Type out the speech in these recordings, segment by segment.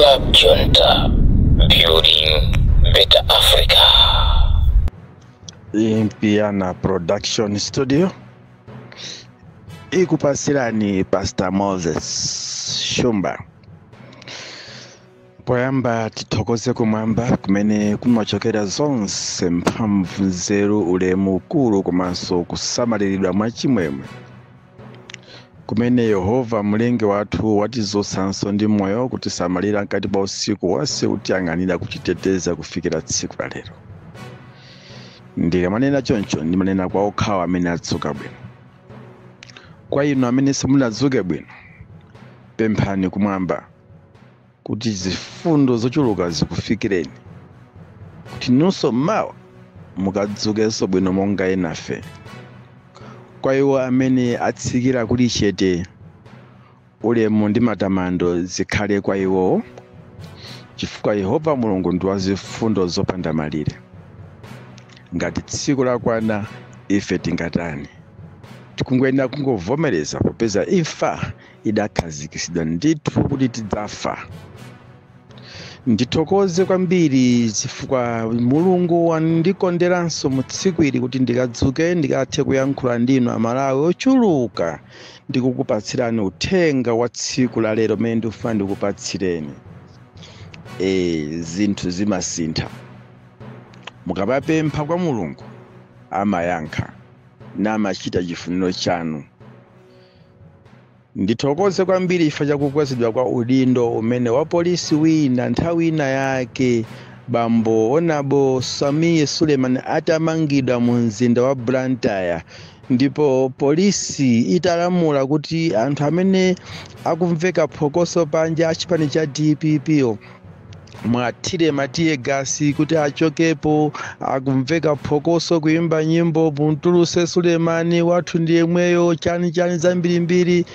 Club Junta, building better Africa. Impiana Production Studio ikupasirani Pastor Moses Shumba. Poyamba tithokoze kumwamba kumene kumachokera zonse mphamvu nzeru ulemu ukulu komanso kusamaliridwa mwachimwemwe kumene Yehova mlengi wathu watizonsanso ndi moyo kutisamalira nkati pa usiku wonse kutiyang'anira kuchiteteza kufikira tsiku la lero. Ndikamanena choncho ndimanena kwa okhawa amene adzuka bwino. Kwa inu amene simunadzuke bwino, pemphani kumwamba kuti zifundo zochuluka zikufikireni, kuti nunso mawa mukadzukenso bwino monga enafe. Kwa iwo amene atsikira kuli chete, ulemu ndi matamando zikhale kwa iwo, chifukwa Yehova Mulungu ndi wa zifundo zopanda malire. Ngati tsiku lakwana ife tingatani? Tikungoyenera kungovomereza popeza imfa idakhazikitsidwa ndithu kuti tidzafa. Ndithokoze kwambiri chifukwa Mulungu wandikonderanso mu tsiku ili kuti ndikadzuke ndikathe kuyankhula ndinu amalawi ochuluka ndikukupatsirani uthenga wa tsiku la lero mmene ndikufuna ndikupatsireni. Zinthu zimasintha. Mukapempha kwa Mulungu amayankha namachita chifuniro chanu. Ndithokoze kwambiri chifukwa chakukwezedwa kwa udindo umene wa polisi wina nthawi ina yake Bambo Honorable Samiye Suleiman atamangidwa mu mzinda wa Blantyre, ndipo polisi italamula kuti anthu amene akumveka phokoso panja achipani cha DPP mwathire matiye gasi kuti achokepo. Akumveka phokoso kuimba nyimbo Puntuluse Sulemani wathu ndiye mweyo chani zambirimbiri.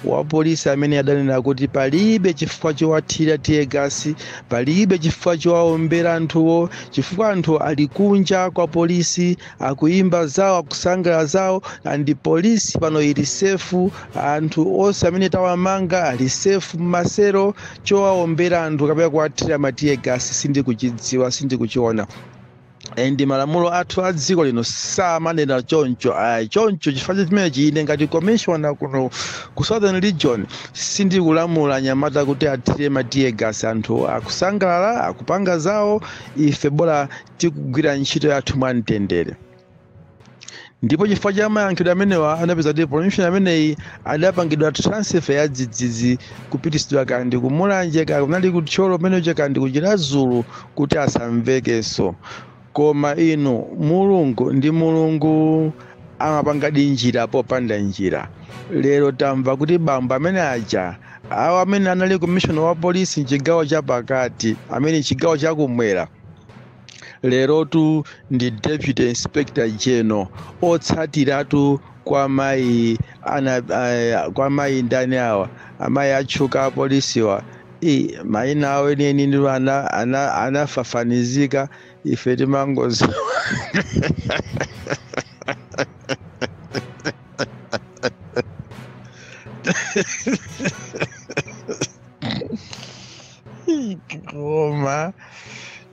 Wa polisi amene adanena kuti palibe chifukwa chowathira tiye gasi, palibe chifukwa chowaombera anthuwo, chifukwa anthu ali kunja kwa polisi akuimba zawo akusangala zawo, andi polisi pano ili sefu. Anthu onse amene tawamanga ali sefu mmasero. Chowaombera anthu kapena kuwathira matiye gasi sindikuchidziwa, sindikuchiona. Ndi malamulo athu a dziko lino samanena choncho. Choncho chifukwa chimene chine ngati commissioner kuno ku Southern Region sindikulamula nyamata kuti athire matiye gasi. Anthu akusangalala akupanga zawo, ife bora tikugwira ntchito yathu mwamtendere. Ndipo chifukwa cha mayankhidwe amenewa anapeza kuti promotion ameneyi adapangidwa transfer ya dzidzidzi kupitisidwa kandi kumulanje kunali kutcholo pamenecho kandi kuchirazulu kuti asamvekenso. Koma inu Mulungu ndi Mulungu amapanga njira popanda njira. Lero tamva kuti bambo amene aja awo amene anali commissioner wa polisi mchigawo cha pakati amene chigawo chakumwera lero tu ndi deputy inspector general otsatiratu kwa mai ndani awa amayi atchuka a polisiwa. Mayina awo enieni ndi anafafanizika ife timangozi. Koma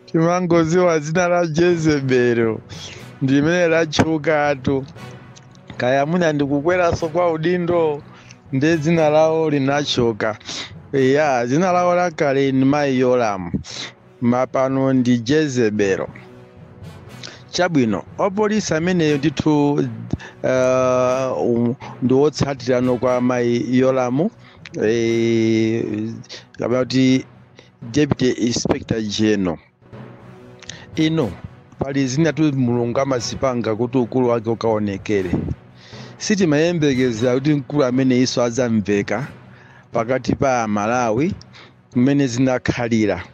timangoziwa zina la Jezebelo ndimene latchukatu. Kaya muna ndikukweraso kwa udindo ndi dzina lawo linachoka. Dzina lawo lakale ni mayi Yolamu, mapano ndi Jezebelo. Chabwino opolisi ameneyo ndithu ndi wotsatirano kwa mayi Yolamu, kapena kuti deputy inspector general. Ino pali zina tu Mulungu amazipanga kuti ukulu wake ukaonekere. Sitimayembekeza kuti mkulu amene iso adzamveka pakati pa Malawi mmene zinakhalira.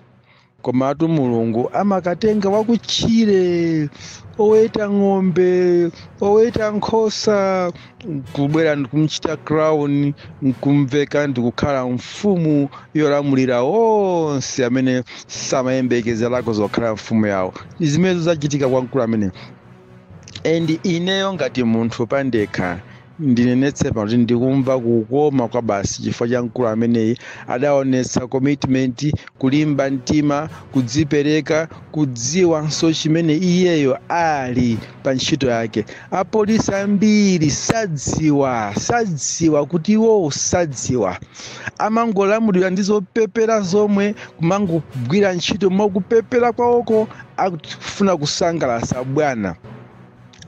Komatu Mulungu amakatenga wakutchire, oweta ng'ombe, oweta nkhosa, kubwera ndikumchita crown, nkumveka ndikukhala mfumu yolamulira onse amene samayembekeza lako zokhala mfumu yawo. Zimene zachitika kwa mkulu amene. Ineyo ngati munthu pandekha ndinenetse kuti ndikumva kukoma kwa basi chifukwa cha mkulu ameneyi adaonetsa commitment, kulimba mtima, kudzipereka, kudziwanso chimene iyeyo ali pa ntchito yake. Apolisi ambiri sadziwa kuti iwo sadziwa, amangolamulira ndi zopepera zomwe, kumangogwira ntchito mokupepera kwawoko akufuna kusangalatsa bwana.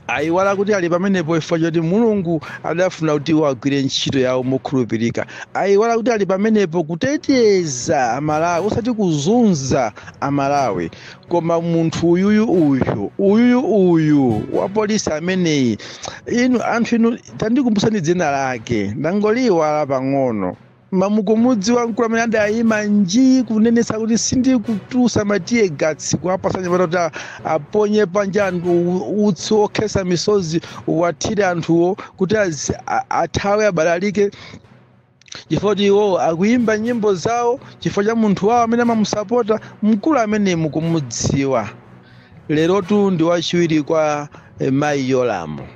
Ayiwala kuti ali pamenepo chifukwa choti Mulungu adafuna kuti iwo agwire ntchito yawo mokhulupirika. Ayiwala kuti ali pamenepo kuteteza Amalawi, osati kuzunza Amalawi. Koma munthu uyu wa polisi ameneyi, anthu inu tandikumbusani dzina lake, ndangoliwala pang'ono. Mamukumudziwa mkulu amene adayima nji kunenetsa kuti sindikutulutsa matiye gatsi kuwapasanya kuti aponye panja anthu utsi okhesa misozi uwathire anthuwo kuti athawe abalalike, chifukwa kuti iwo akuyimba nyimbo zawo chifukwa cha munthu wawo amene amamusapota. Mkulu amene mukumudziwa lerotu ndi wachiwiri kwa Mayi Yolamo,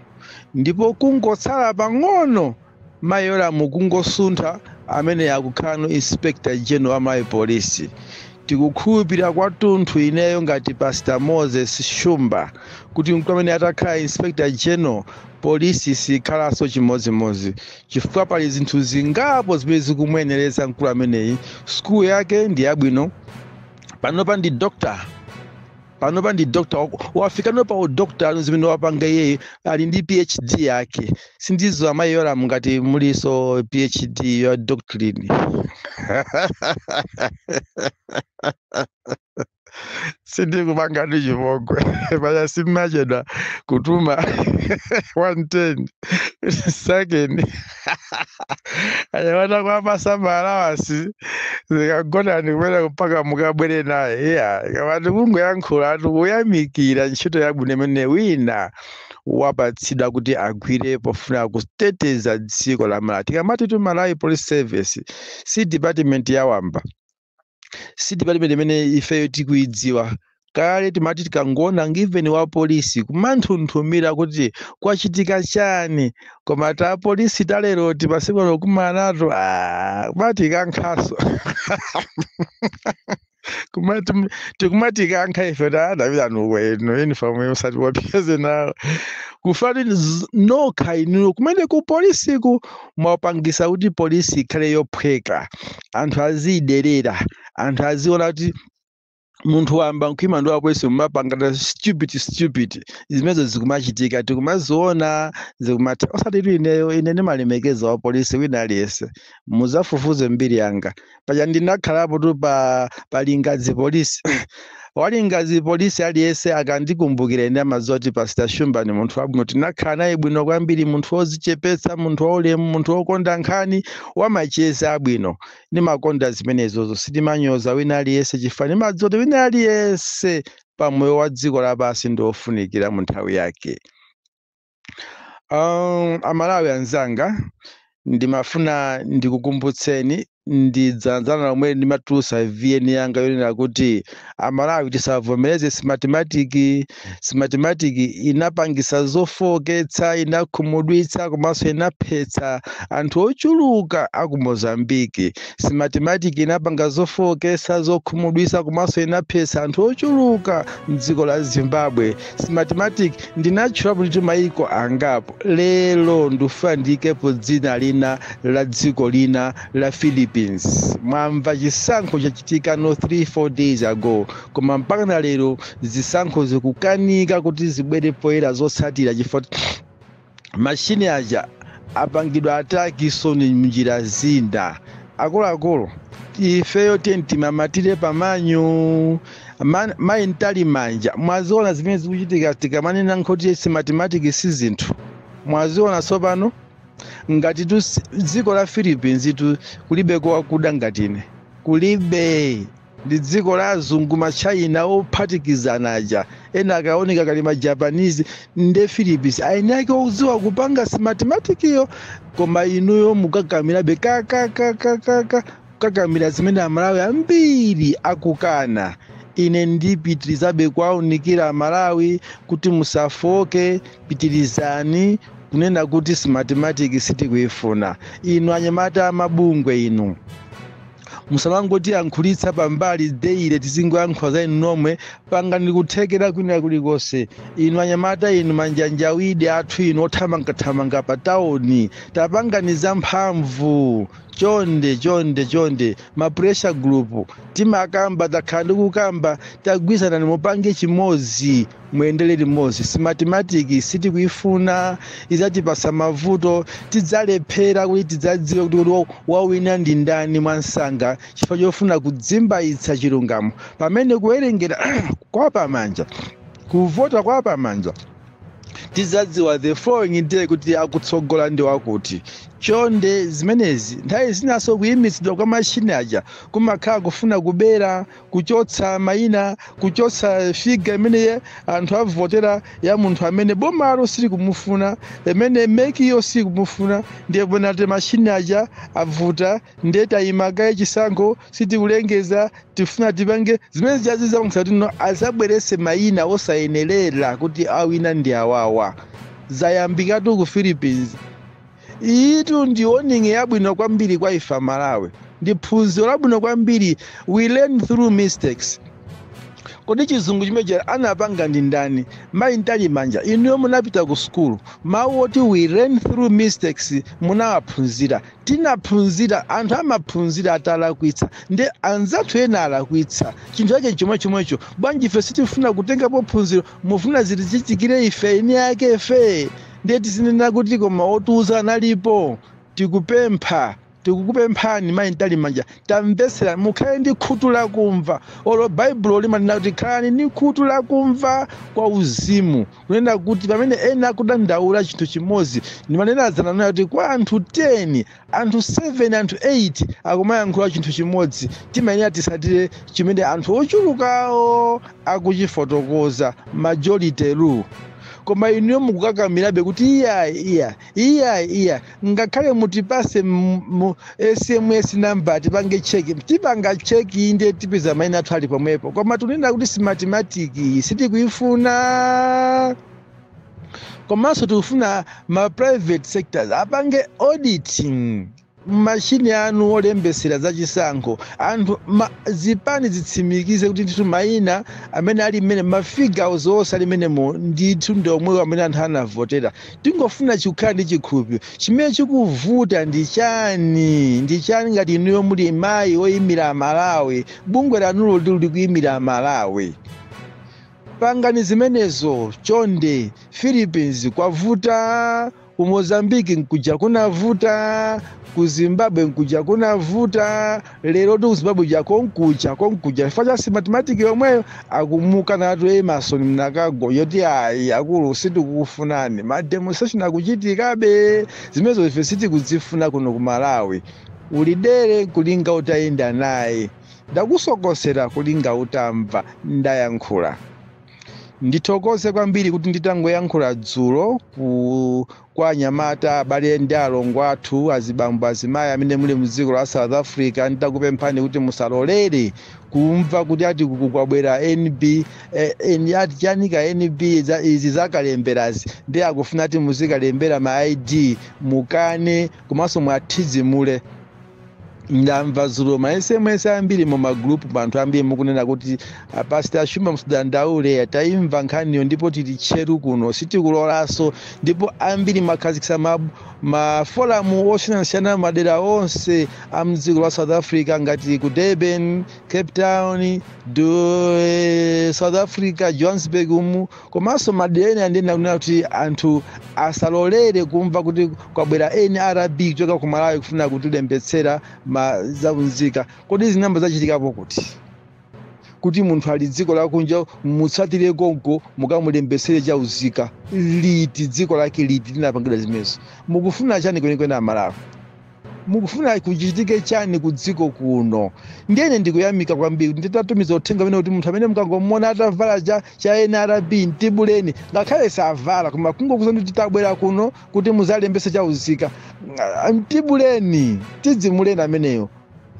ndipo kungotsala pang'ono Mayi Yolamo kungosuntha amene akukhala Inspector General wa Malawi Police. Tikukhulupirira kwathunthu ineyo ngati Pastor Moses Shumba kuti mkulu amene atakhala Inspector General polisi sikhalanso chimodzimodzi, chifukwa pali zinthu zingapo zimene zikumwenereza mkulu ameneyi. School yake ndi yabwino, panopa ndi doctor wafika no pa udokotala zimene wapanga iye, ali ndi PhD yake. Sindizo Mayi Yolamo ngati muliso PhD ya doctrine. Sindikupanga ndi chipongwe paya simachedwa kutuma 110 second ayawana kwapasa malawasi zikagonani kumene mpaka mukabwere naye. Kawati kungoyankhula ati kuyamikira ntchito yabwino imene wina wapatsidwa kuti agwire pofuna kuteteza dziko la Malawi. Tikamati tu Malawi Police Service si department yawamba, si department imene ifeyo tikuidziwa kale. Timati tikangona ngiveni wa polisi kumanthunthumira kuti kwachitika chani, koma ta polisi talero tipasiku lokumanatu kumati kankhaso tikumati kankha ife tadavira nuweno uniform yosati wapeze nawo kufani nokha inu kumene ku polisiku mwapangisa kuti polisi ikhale yophweka, anthu aziderera, anthu aziona kuti munthu wamba nkhima ndo apolisi mumapangana stupid zimezo zikumachitika. Tikumaziona zikumati osati ineyo ine ndimalemekeza wa polisi wina aliyese. Muzafufuze mbiri yanga paja ndinakhalapo tu pa Lingazi polisi walingazi polisi aliyese akandikumbukira ine amazoti Pastor Shumba ni munthu wabwino, tinakhala naye bwino kwambiri, munthu wozichepetsa, munthu waulemu, munthu wokonda nkhani, wamacheza abwino. Ndimakonda zimenezozo, sitimanyoza wina aliyese chifukwa ndimadzoti wina aliyese pamoyo wa dziko lapansi ndofunikira mu nthawi yake. Amalawi anzanga, ndimafuna ndikukumbutseni ndidzanzana lomwe ndimatulusa VN yanga yonena kuti Amalawi tisavomereze simatematiki inapangisa zofoketsa, inakhumudwitsa komanso inaphetsa anthu ochuluka aku Mozambiki. Simatematiki inapanga zofoketsa, zokhumudwitsa komanso inaphetsa anthu ochuluka mdziko la Zimbabwe. Simatematiki ndinatchula kuti maiko angapo, lero ndufuna ndikepo dzina lina la dziko lina la Philippines. Mwamva chisankho chachitika no 3-4 days ago, koma mpaka na lero zisankho zikukanika kuti zibwere poyera zotsatira chifukwa mashini aja apangidwa atakiso ni mnjira zinda. Akuluakulu ifeyo tentimamatire pamanyu mayi ntali manja, mwaziona zimene zikuchitika tikamanena nkoti simatematiki si zinthu. Mwaziona tsopano ngati tu dziko la Philippines tu kulibe kwa kuda ngatine, kulibe. Ndi dziko la azungu machina ophatikizanaja, ena akaoneka kali ma Japanese nde Philippines ainake uziwa kupanga simatematiki yo, koma inuyo mukakamira be kakamira zimene Amalawi ambiri akukana. Ine ndipitirizabe kwaunikira Amalawi kuti musafoke, pitirizani kunena kuti mathematics sitikuifuna. Inu anyamata amabungwe inu musamangoti yankhulitsa pambali deile tizingoyankhula za inu nomwe pangani kuthekera kwina kulikonse. Inu anyamata inu manjanjawidi athu inu othamangathamanga pa tauni tapanganiza mphamvu. Chonde ma pressure group timakamba takhala ndikukamba tagwirizana mupange chimodzi muendele limodzi. Mathematics sitikuifuna izatipasa mavuto tidzalephera kuti tidzadziwe kuti wawina ndi ndani mwansanga chifukwa chofuna kudzimbaitsa chilungamo. Pamene kuwerengera kwa pamanja kuvota kwa pamanja tidzadziwa the following day kuti akutsogola ndi wakuti. Chonde zimenezi nthawi zinaso kuyimitsidwa kwa mashini aja kumakhala kufuna kubera kuchotsa mayina kuchotsa figa imene anthu avotera ya munthu amene bomalo sili kumufuna imene mekiyo sili kumufuna ndiye ponate mashini aja avuta ndeta imagaye chisankho sitikulengeza tifuna tipange zimene zijaziza msatino azabwerese mayina osayenerera kuti awina ndi awawa. Zayambikatu ku Philippines. Itu ndi warning yabwino kwambiri kwa ifa Malawi. Ndi phunziro labwino kwambiri. We learn through mistakes. Kodi chizungu chimeje anapanga ndi ndani? Maintali manja. Inu munapita ku school. Mawu oti we learn through mistakes munawaphunzira. Tinaphunzira anthu amaphunzira atalakwitsa. Nde anzathu ena alakwitsa. Chinthu chake chomwecho. Bwanji ife sitifuna kutengapo phunziro mufuna zitichitikire ife ine yake ife. Ndiye tisinena kuti koma otuza analipo tikukupemphani maintali manja tamvesera mukhale ndi khutu lakumva. Olo Baibulo limanena kuti khalani ndi khutu lakumva kwa uzimu kunena kuti pamene ena akudandaula chinthu chimodzi ndimanena zananena kuti kwa anthu 10 anthu 7 anthu 8 akumayankhula chinthu chimodzi timayenera tisatire chimene anthu ochulukawo akuchifotokoza majority rule. Koma inu mukukakamirabe kuti iya ngakhale mutipase SMS number tipange check tipanga check inde tipiza mayina athu ali pomwepo. Koma tunena kuti mathematics sitikuifuna. Komanso tikufuna ma private sectors apange auditing mashini anu olembesera za chisankho anthu zipani zitsimikize kuti ndithu mayina amene ali mmene mafiga zonse ali menemo ndithu ndomwe amene anthu anavotera. Tingofuna chikukhala ndi chikhulupiriro chimene chikuvuta ndi chani ngati inuyo muli mayi oyimira Malawi bungwe lanulo lili kuyimira Malawi. Pangani zimenezo. Chonde Philippines kwavuta, ku Mozambique nkuja kunavuta, ku Zimbabwe nkuja kunavuta, lero tu Zimbabwe ja konkuja facha mathematics yomweyo akumuka natu Emerson Mnangagwa yoti ayi akulu sitikufunani ma demonstration akuchitikabe zimezo ife sitikuzifuna kuno ku Malawi. Ulidere kulinga utayenda naye ndakusokosera kulinga utamva ndayankhula. Ndithokoze kwambiri kuti nditangoyankhula dzulo kwa anyamata abale ndi alongo athu azibambo azimayi amene muli mdziko la South Africa. Nditakupemphani kuti musalolere kumva kuti ati kukwabwera NB ati chanika NB izi zakalemberazi ndi akufuna ati muzikalembera ma ID mukane komanso mwatizimule. Ndamva dzulo ma SMS ambiri mu magroup banthu ambiri mukunena kuti Pastor Shuma msudandaule taimva nkhaniyo ndipo tili cheru kuno sitikulolanso ndipo ambiri makhazikisa ma forum osiyanasiyana madera onse a mdziko la South Africa ngati ku Durban, Cape Town, South Africa, Johannesburg komanso madera ena andena kunena kuti anthu asalolere kumva kuti kwabwera NRB kuchoka ku Malawi kufuna kutilembetsera zaunzika. Kodi zinamba zachitikapo kuti munthu ali dziko lakunja mutsatire konko mukamulembesere chauzika liti dziko lake liti linapangidwa zimezo. Mukufuna chani kwenikweni Malawi? Mukufuna kuchitike chani ku dziko kuno? Ndiyene ndikuyamika kwambiri nditatumiza uthenga wina kuti munthu amene mukangomona atavala cha NRB ntibuleni ngakhale savala koma kungokuza kuti tabwera kuno kuti muzalembese chauzika ntibuleni tidzimuleni ameneyo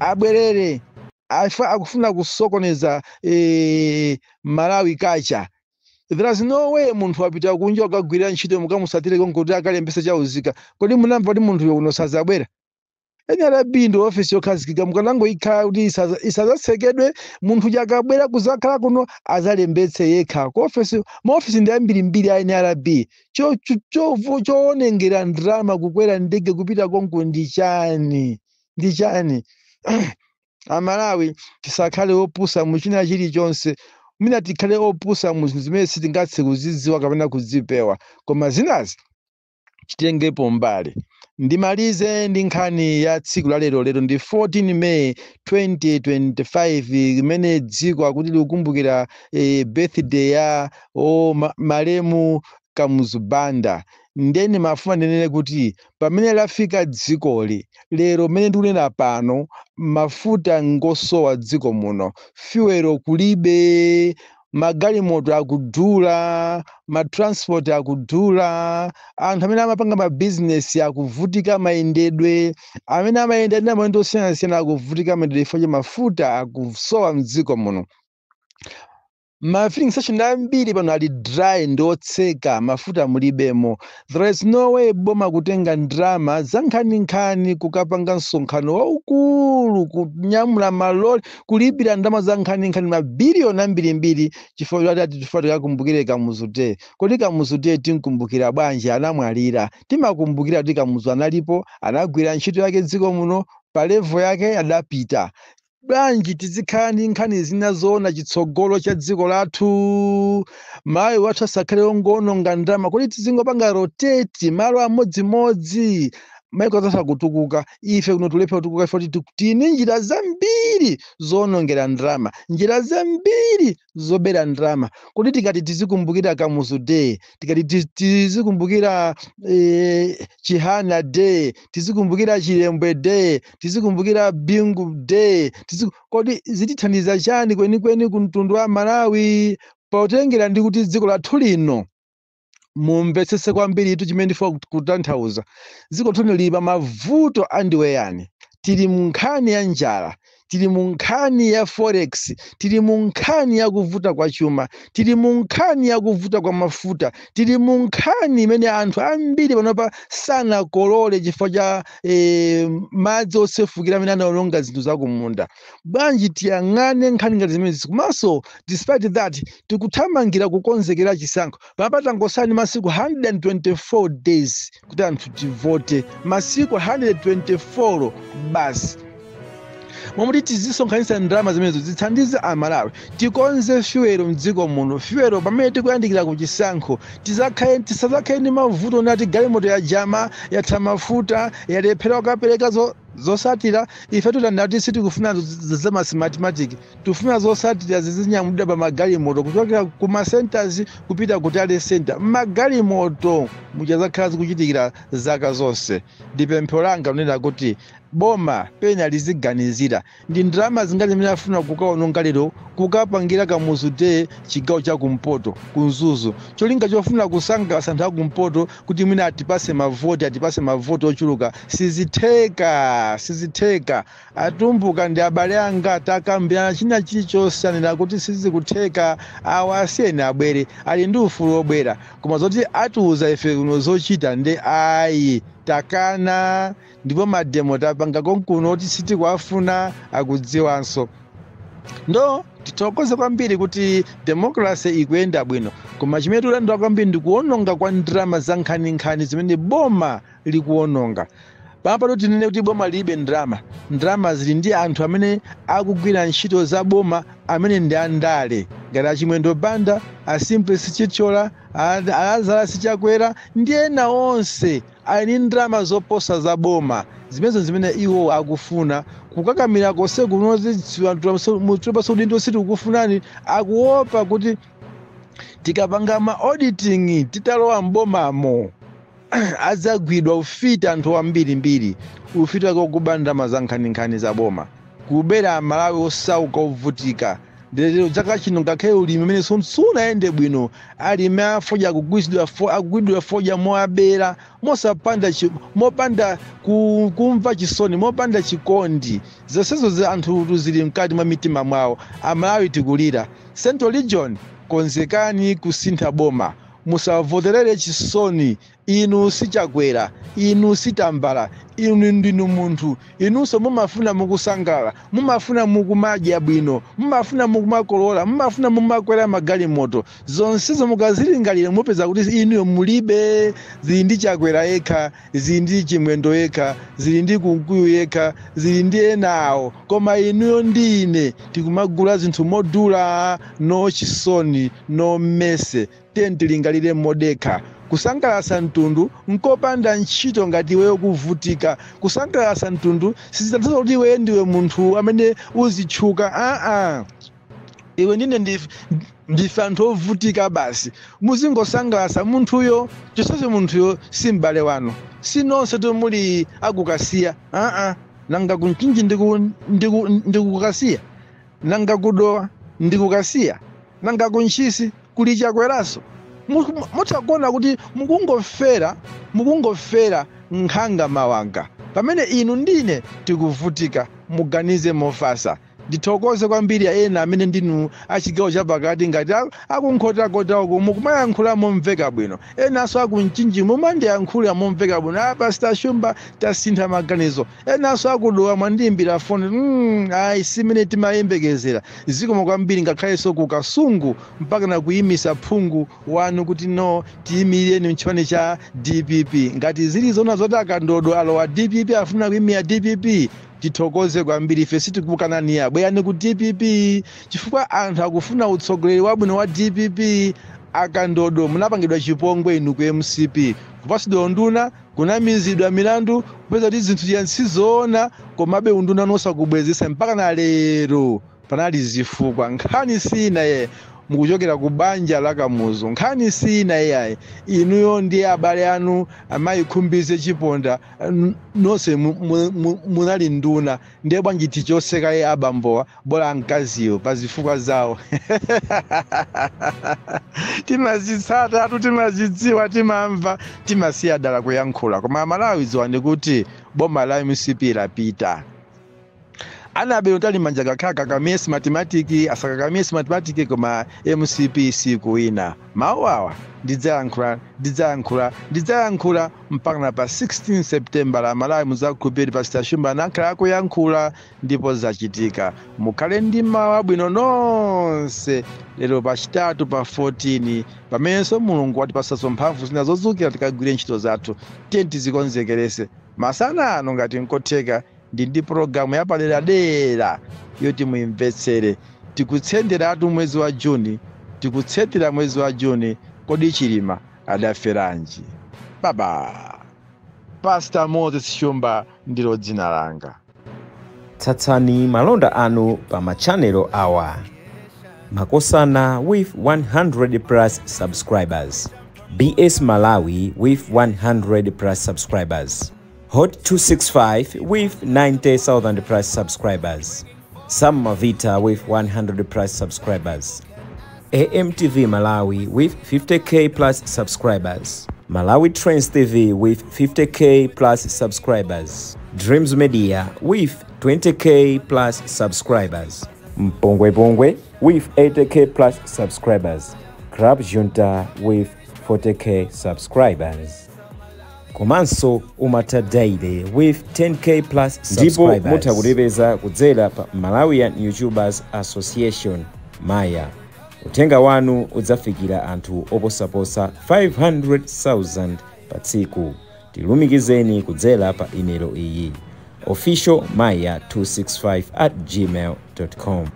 abwerere akufuna kusokoneza Malawi kacha There is no way munthu apita kunja akagwira ntchito mukamusatire konkuti akalembesa chauzika. Kodi munamva kuti munthu uno sazabwera? NRB ndo office yokhazikika mukanango ikhala kuti isazatsekedwe munthu jakabwera kuzakhala kuno azalembetse yekha. Maofisi ndi ambirimbiri a NRB. Choonengera ndrama kukwera ndege kupita konko ndi chani? Amalawi tisakhale opusa muchina chilichonse. Mina tikhale opusa mu zimene sitingathe kuzidziwa kapena kuzipewa. Koma zinazi chitengepo mbali. Ndimalize ndi nkhani ya tsiku la lero ndi 14 May 2025 imene dziko akuti likukumbukira birthday ya Malemu Kamuzubanda. Ndeni mafuna ndinene kuti pamene lafika dzikoli lero mene ndikunena pano mafuta ngosowa dziko muno, fuel kulibe, magalimoto akudula, matransport akudula, anthu amene amapanga mabizinesi akuvutika mayendedwe, amene amayenda ndi maondo osiyanasiyana akuvutika mayendedwe chifukwa mafuta akusowa mdziko muno. Ma filling station ambiri pano ali dry ndotseka, mafuta mulibemo. There is no way boma kutenga ndrama za nkhani kukapanga msonkhano waukulu kunyamula maloli kulipira ndrama za nkhani mabiliyoni ambirimbiri chifukwa chati tifunika kumbukire Kamuzute. Kodi Kamuzute tinkumbukira bwanji anamwalira? Timakumbukira kuti Kamuzu analipo, anagwira ntchito yake dziko muno, pa level yake adapita. Bwanji tizikhala ndi nkhani zinazoona chitsogolo cha dziko lathu, mayi wathu asakhale ongoononga ndrama, kodi tizingopanga rotate malo amodzimodzi, maiko azatha kutukuka, ife kuno tulepe kutukuka ifoti tini njira zambiri zoonongera ndrama, njira zambiri zobera ndrama. Kodi tikati tizikumbukira Kamuzu Day, tikati tizikumbukira Chihana Day, tizikumbukira Chilembwe Day, tizikumbukira Bingu Day, kodi zitithandiza chani kwenikweni ku mtundu wa Malawi? Potengera ndi kuti dziko lathu lino mumvetsese kwambiri itu chimene ndifuna kutanthauza. Dziko lathu liba mavuto andiweyani. Tili mu nkhani ya njala, tili mu nkhani ya forex, tili mu nkhani ya kuvuta kwa chuma, tili mu nkhani ya kuvuta kwa mafuta, tili mu nkhani imene anthu ambiri panopa sanakolole chifukwa cha madzi osefukira amene anaononga zinthu zakumunda. Bwanji tiyang'ane nkhani ngati zimenezi. Komanso despite that tikuthamangira kukonzekera chisankho. Papata ngosani masiku 124 days kuti anthu tivote, masiku 124 basi. Momwe tizisonkhanitsa ndrama zimenezo zithandize Amalawi, tikonze fuel mdziko muno. Fuel pamene tikuyandikira ku chisankho tisazakhale ndi mavuto nati galimoto ya jama yatha mafuta yalephera kukapereka zosatira. Ife tutandati sitikufuna za mathematics, tufuna zosatira zizinyamulidwa pa magalimoto kuchokera ku macenters kupita ku tale center. Magalimoto muchazakhala zikuchitikira zaka zonse. Ndipempho langa kunena kuti boma pena liziganizira ndi ndrama zingati zimene afuna kukaononga lero kukapangira Kamuzu Day chigawo cha kumpoto kunzuzu. Cholinga chofuna kusangalatsa anthu akumpoto kuti mwina atipase mavoti ochuluka. Sizitheka. Atumbuka ndi abale anga takambirana china chilichonse anena kuti sizikutheka, awasiyeni abwere, ali ndi ufulu obwera. Koma zoti atiuza ife kuno zochita ndi ayi takana, ndipo mademo tapanga konkuno kuti sitikuafuna akudziwanso. Ndo titokoze kwambiri kuti democracy ikuyenda bwino, koma chimene tulandira kwambiri ndi kuononga kwa ndrama za nkhani zimene boma likuononga. Papa tinene kuti boma libe ndrama zili ndi anthu amene akugwira ntchito za boma amene ndi andale ngati Achimwendo Banda, Asimple Sichichola, Lazarus Chakwera ndi ena onse ali ndrama zoposa za boma zimene iwo akufuna kukakamira konse kunozimutupaso udindo siti kukufunani. Akuopa kuti tikapanga ma auditing titalowa mbomamo azagwidwa ufita anthu ambirimbiri, ufita kokuba ndrama za nkhani za boma, kubera Amalawi osauka ovutika. Lero chaka chino ngakhale ulimi umene sunayende bwino, alimi afoja akugwidwa foja moabera mopanda kumva chisoni, mopanda chikondi. Zonsezo za anthu zili mkati mwa mitima mwawo. Amalawi tikulira. Central Region konzekani kusintha boma, musavoterere chisoni. Inu si Chakwera, inu si Tambala, inu ndinu munthu. Inunso mumafuna mukusangala, mumafuna mukumadya bwino, mumafuna mukumakolola, mumafuna mumakwera magalimoto. Zonsezo mukazilingalira mupeza kuti inuyo mulibe. Zili ndi Chakwera yekha, zili ndi Chimwendo yekha, zili ndi Kunkuyu yekha, zili ndi enawo. Koma inuyo ndi ine tikumagula zinthu modula, no chisoni, no mese. Tilingalire modekha. Kusangalasa mtundu nkopanda ntchito ngati iweyo kuvutika. Kusangalasa mtundu sizitanthauza kuti iwe ndiwe munthu amene uzitchuka. Iwe ndine ndife anthu ovutika basi. Muzingosangalasa munthuyo, chonsecho munthuyo si m'bale wanu. Sinonse tomuli akukasiya. Nanga kunchinji ndikukasiya. Nanga kudowa ndikukasiya. Nanga kunchisi kuli Chakweraso. Mutakona kuti mukungofera nkhanga mawanga. Pamene inu ndine tikuvutika, muganize mofasa. Ndithokoze kwambiri ena amene ndinu achigawo chapakati ngati akunkhota uko mukumayankhula momveka bwino. Enanso akunchinji mumandiyankhula momveka bwino. Pastor Shumba tasintha maganizo. Enanso akudowa mwandiyimbira foni. Ayi simene timayembekezera. Zikomo kwambiri ngakhalenso ku Kasungu mpaka na kuyimisa phungu wanu kuti no tiyimireni mchipani cha DPP. Ngati zili zona zoti akandodo alowa DPP afuna kuyimira DPP. Tithokoze kwambiri ife sitikukananiya bweyani ku DPP chifukwa anthu akufuna utsogoleri wabwino wa DPP. Akandodo munapangidwa chipongwe inu ku MCP, kupasidwa unduna, kunamizidwa milandu, kupeza kuti zinthu ziyansizoona, komabe unduna nosakubwezesa mpaka na lero panali zifukwa. Nkhani sina ye mukuchokera ku banja la Kamuzu. Nkhani sina ye inuyo ndi abale anu amayikhumbize chiponda nonse munali nduna. Ndiye bwanji tichoseka ye abambowa bola mkaziyo pa zifukwa zawo. Timazitsata, timazidziwa, timamva, timasiya dala kuyankhula. Koma Malawi ziwani kuti boma la MCP lapita. Anabe utali manjaga kaka kamesi matematiki asaka kamesi matematiki koma MCP sikuina. Mawawa ndidzayankhula mpaka na pa 16 September la Malawi muzakupiri Pastor Shumba nakhala kuyankhula ndipo zachitika. Mukhale ndi mawa bwino nonse. Lero pa chitatu pa 14 pamenenso Mulungu watipatsa mphamvu zina zodzukira tikagwire ntchito zathu. Tizikonzekerese masana ano ngati nkotheka ndi programu yapadera yoti muimvetsere. Tikutsenderatu mwezi wa Juni, tikutsendera mwezi wa Juni. Kodi Chilima adaferanji? Baba Pastor Moses Shumba ndilo dzina langa. Tsatsani malonda anu pa machanelo awa. Makosana with 100 plus subscribers. BS Malawi with 100 plus subscribers. Hot 265 with 90,000 plus subscribers. Sam Mavita with 100 plus subscribers. AMTV Malawi with 50k plus subscribers. Malawi Trends TV with 50k plus subscribers. Dreams Media with 20k plus subscribers. Mpongwe Pongwe with 80k plus subscribers. Crab Junta with 40k subscribers. Komanso Umata Daily with 10k plus subscribers. Ndipo mutakulipeza kudzera pa Malawian YouTubers Association Maya. Utenga wanu udzafikira anthu oposaposa 500,000 pa tsiku. Tilumikizeni kudzera pa email iyi officialmaya265@gmail.com.